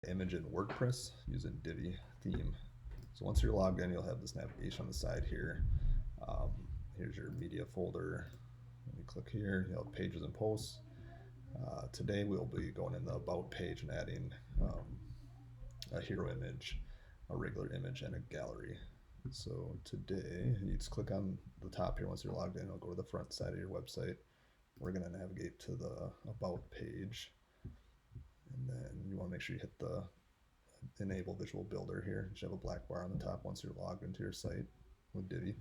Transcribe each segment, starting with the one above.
image in WordPress using Divi theme. So once you're logged in, you'll have this navigation on the side here. Here's your media folder. When you click here, you'll have pages and posts. Today we'll be going in the about page and adding a hero image, a regular image, and a gallery. So today you just click on the top here. Once you're logged in, it'll go to the front side of your website. We're going to navigate to the about page, and then you want to make sure you hit the enable visual builder here. You should have a black bar on the top once you're logged into your site with Divi.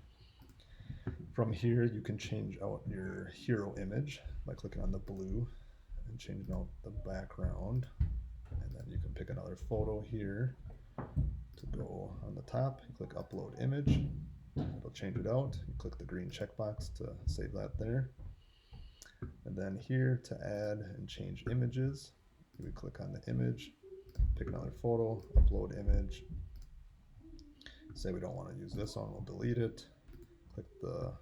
From here you can change out your hero image by clicking on the blue and changing out the background, and then you can pick another photo here to go on the top. You click upload image, it'll change it out. You click the green checkbox to save that there, and then here to add and change images, you would click on the image, pick another photo, upload image. Say we don't want to use this one, we'll delete it. Click the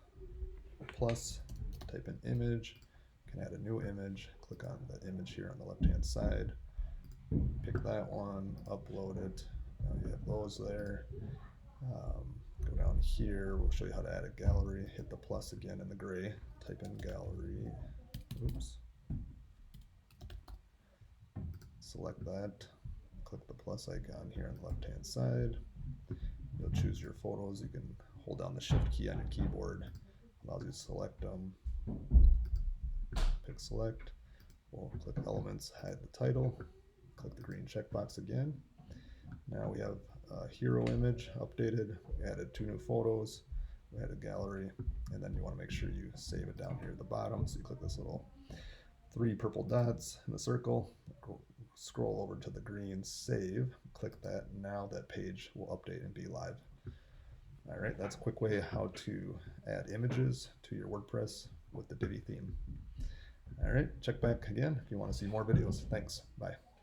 plus, type in image, you can add a new image, click on the image here on the left hand side, pick that one, upload it. Now you have those there. Go down here, we'll show you how to add a gallery. Hit the plus again in the gray, type in gallery, oops, select that, click the plus icon here on the left hand side. You'll choose your photos. You can hold down the shift key on your keyboard, allows you to select them. Pick select, we'll click elements, hide the title, click the green checkbox again. Now we have a hero image updated. We added 2 new photos, we added a gallery, and then you want to make sure you save it down here at the bottom. So you click this little 3 purple dots in the circle, scroll over to the green save, click that. Now that page will update and be live. All right, that's a quick way how to add images to your WordPress with the Divi theme. All right, check back again if you want to see more videos. Thanks, bye.